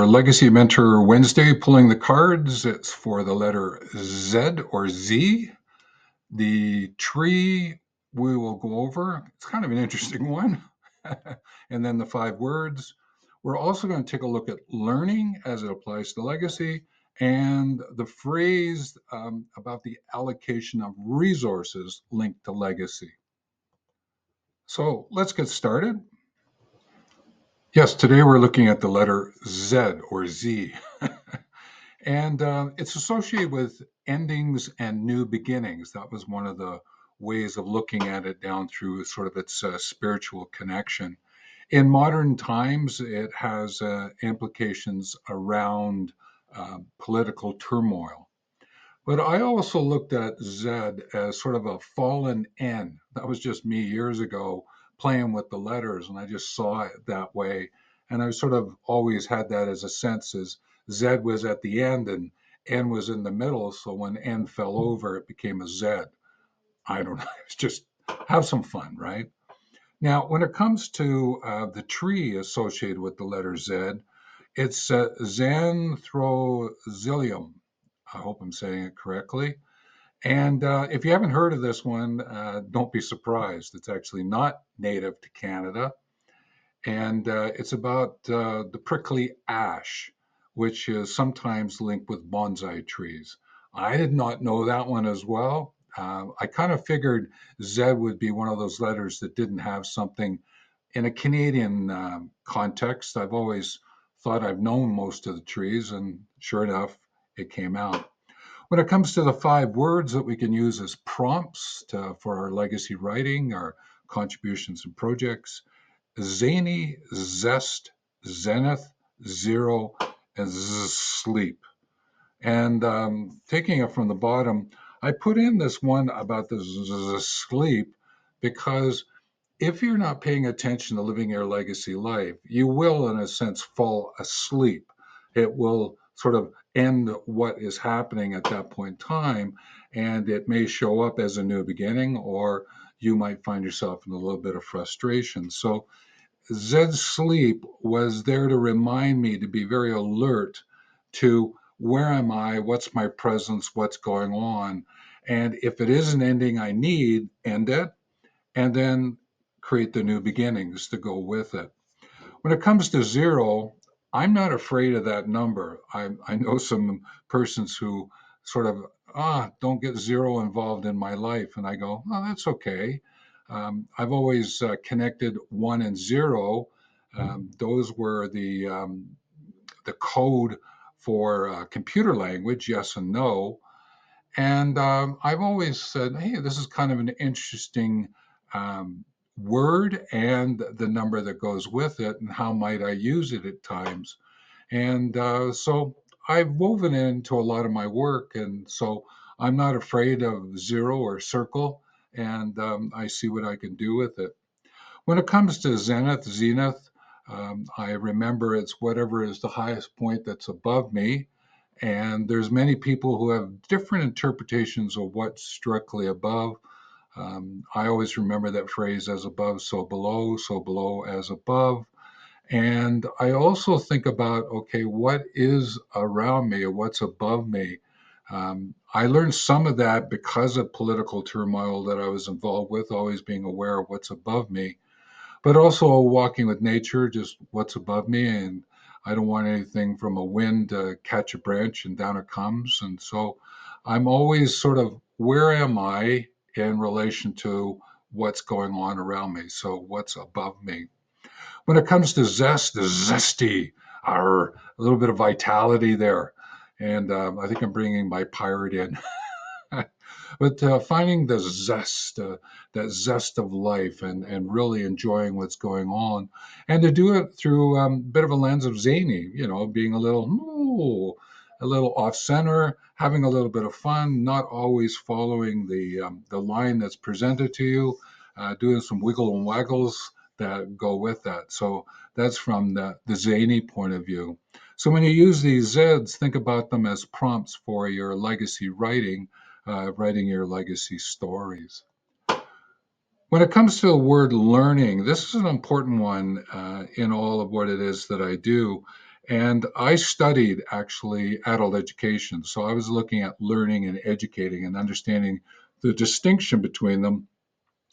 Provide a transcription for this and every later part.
Legacy Mentor Wednesday, pulling the cards. It's for the letter Z or Z. The tree we will go over. It's kind of an interesting one. And then the 5 words. We're also going to take a look at learning as it applies to legacy and the phrase about the allocation of resources linked to legacy. So let's get started. Yes, today we're looking at the letter Z or Z. And it's associated with endings and new beginnings. That was one of the ways of looking at it down through sort of its spiritual connection. In modern times, it has implications around political turmoil. But I also looked at Z as sort of a fallen N. That was just me years ago playing with the letters, and I just saw it that way. And I sort of always had that as a sense as Z was at the end and N was in the middle. So when N fell over, it became a Z. I don't know. It's just have some fun, right? Now, when it comes to the tree associated with the letter Z, it's Xanthroxylum. I hope I'm saying it correctly. And if you haven't heard of this one, don't be surprised. It's actually not native to Canada. And it's about the prickly ash, which is sometimes linked with bonsai trees. I did not know that one as well. I kind of figured Z would be one of those letters that didn't have something in a Canadian context. I've always thought I've known most of the trees, and sure enough, it came out. When it comes to the 5 words that we can use as prompts for our legacy writing, our contributions and projects, zany, zest, zenith, zero, and sleep. And taking it from the bottom, I put in this one about the sleep because if you're not paying attention to living your legacy life, you will, in a sense, fall asleep. It will sort of end what is happening at that point in time, and it may show up as a new beginning, or you might find yourself in a little bit of frustration. So, Zed's sleep was there to remind me to be very alert to where am I, what's my presence, what's going on. And if it is an ending I need, end it and then create the new beginnings to go with it. When it comes to zero, I'm not afraid of that number. I know some persons who sort of, don't get zero involved in my life. And I go, oh, that's okay. I've always connected 1 and 0. Those were the code for computer language, yes and no. And I've always said, hey, this is kind of an interesting um, word and the number that goes with it, and how might I use it at times. And so I've woven it into a lot of my work. And so I'm not afraid of zero or circle, and I see what I can do with it. When it comes to zenith, I remember it's whatever is the highest point that's above me. And there's many people who have different interpretations of what's strictly above. I always remember that phrase, as above, so below as above. And I also think about, okay, what is around me or what's above me? I learned some of that because of political turmoil that I was involved with, always being aware of what's above me, but also walking with nature, just what's above me. And I don't want anything from a wind to catch a branch and down it comes. And so I'm always sort of, where am I in relation to what's going on around me? So what's above me? When it comes to zest, the zesty, a little bit of vitality there. And I think I'm bringing my pirate in. But finding the zest, that zest of life, and really enjoying what's going on, and to do it through a bit of a lens of zany, being a little off center, having a little bit of fun, not always following the line that's presented to you, doing some wiggle and waggles that go with that. So that's from the zany point of view. So when you use these Zs, think about them as prompts for your legacy writing, writing your legacy stories. When it comes to the word learning, this is an important one in all of what it is that I do. And I studied actually adult education. So I was looking at learning and educating and understanding the distinction between them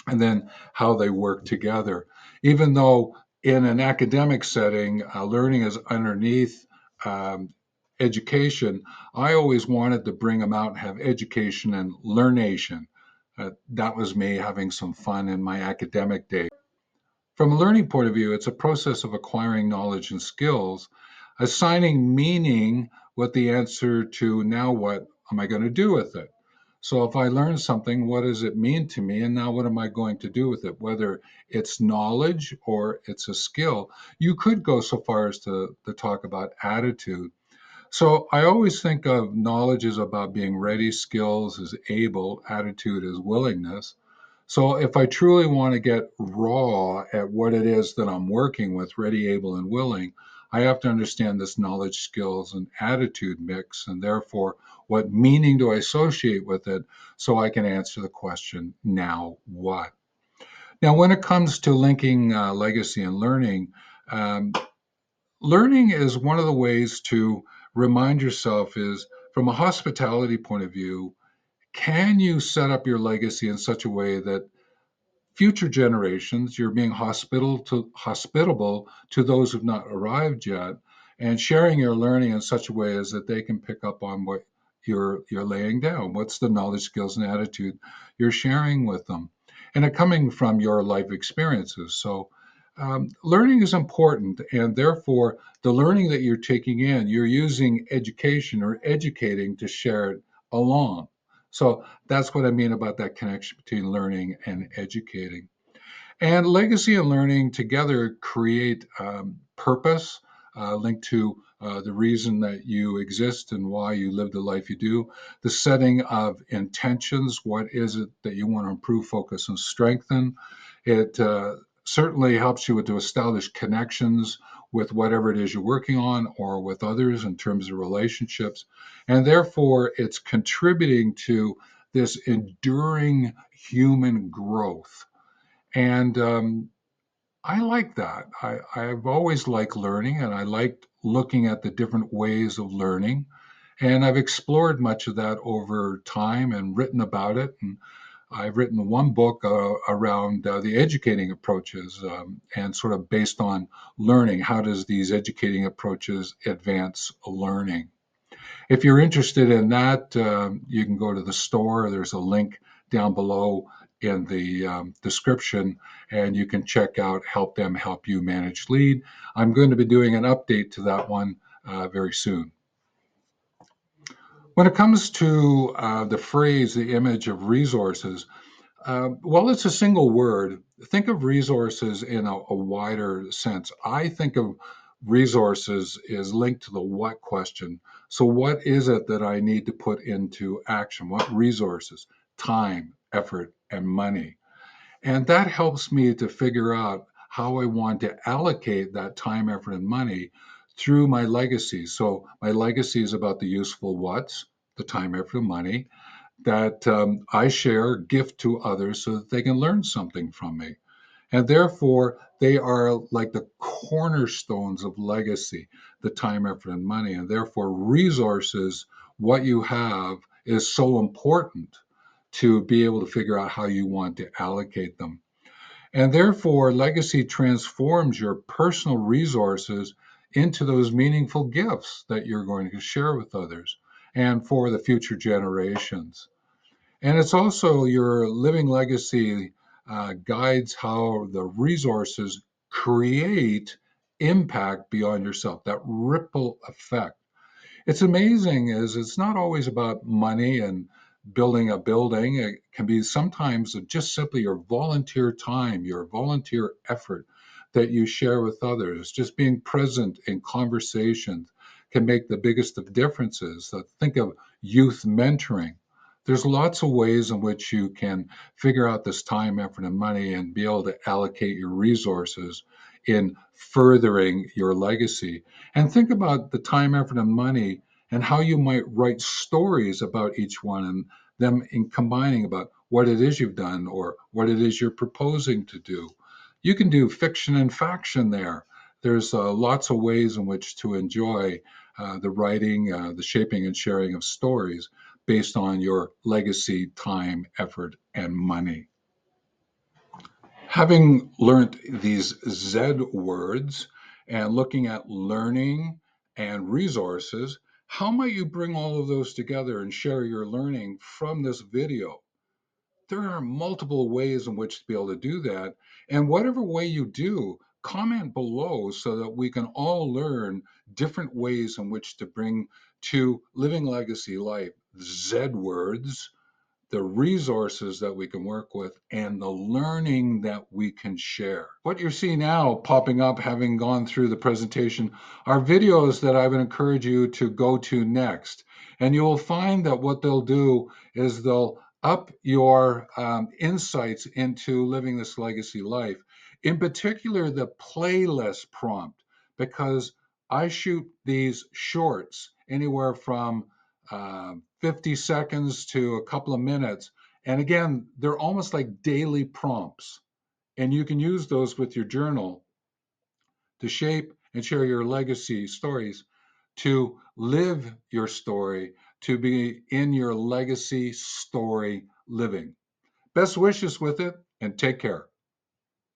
and then how they work together. Even though in an academic setting, learning is underneath um, education, I always wanted to bring them out and have education and learnation. That was me having some fun in my academic day. From a learning point of view, it's a process of acquiring knowledge and skills, assigning meaning with the answer to now what am I going to do with it? So if I learn something, what does it mean to me? And now what am I going to do with it? Whether it's knowledge or it's a skill. You could go so far as to talk about attitude. So I always think of knowledge as about being ready, skills is able, attitude is willingness. So if I truly want to get raw at what it is that I'm working with, ready, able, and willing, I have to understand this knowledge, skills, and attitude mix, and therefore, what meaning do I associate with it so I can answer the question, now what? Now, when it comes to linking legacy and learning, um, learning is one of the ways to remind yourself is from a hospitality point of view, can you set up your legacy in such a way that future generations, you're being hospitable to those who've not arrived yet, and sharing your learning in such a way as that they can pick up on what you're laying down. What's the knowledge, skills, and attitude you're sharing with them, and it coming from your life experiences. So, learning is important, and therefore, the learning that you're taking in, you're using education or educating to share it along. So that's what I mean about that connection between learning and educating. And legacy and learning together create purpose linked to the reason that you exist and why you live the life you do, the setting of intentions. What is it that you want to improve, focus, and strengthen? It certainly helps you to establish connections with whatever it is you're working on or with others in terms of relationships. And therefore, it's contributing to this enduring human growth. And I like that. I've always liked learning and I liked looking at the different ways of learning. And I've explored much of that over time and written about it. And I've written one book around the educating approaches and sort of based on learning. How does these educating approaches advance learning? If you're interested in that, you can go to the store. There's a link down below in the description, and you can check out Help Them Help You Manage Lead. I'm going to be doing an update to that one very soon. When it comes to the phrase, the image of resources, well, it's a single word. Think of resources in a wider sense. I think of resources is linked to the what question. So, what is it that I need to put into action? What resources? Time, effort, and money. And that helps me to figure out how I want to allocate that time, effort, and money through my legacy. So, my legacy is about the useful what's, the time, effort, and money that I share, gift to others so that they can learn something from me. And therefore, they are like the cornerstones of legacy, the time, effort, and money. And therefore, resources, what you have, is so important to be able to figure out how you want to allocate them. And therefore, legacy transforms your personal resources into those meaningful gifts that you're going to share with others and for the future generations. And it's also your living legacy guides how the resources create impact beyond yourself, that ripple effect. It's amazing is it's not always about money and building a building. It can be sometimes just simply your volunteer time, your volunteer effort that you share with others. Just being present in conversations can make the biggest of differences. So think of youth mentoring. There's lots of ways in which you can figure out this time, effort, and money and be able to allocate your resources in furthering your legacy. And think about the time, effort, and money and how you might write stories about each one and them in combining about what it is you've done or what it is you're proposing to do. You can do fiction and faction there. There's lots of ways in which to enjoy the writing, the shaping and sharing of stories based on your legacy, time, effort, and money. Having learned these Z words and looking at learning and resources, how might you bring all of those together and share your learning from this video? There are multiple ways in which to be able to do that. And whatever way you do, comment below so that we can all learn different ways in which to bring to living legacy life Z words, the resources that we can work with, and the learning that we can share. What you're seeing now popping up, having gone through the presentation, are videos that I would encourage you to go to next. And you will find that what they'll do is they'll up your insights into living this legacy life. In particular, the playlist prompt, because I shoot these shorts anywhere from 50 seconds to a couple of minutes. And again, they're almost like daily prompts. And you can use those with your journal to shape and share your legacy stories, to live your story, to be in your legacy story living. Best wishes with it, and take care.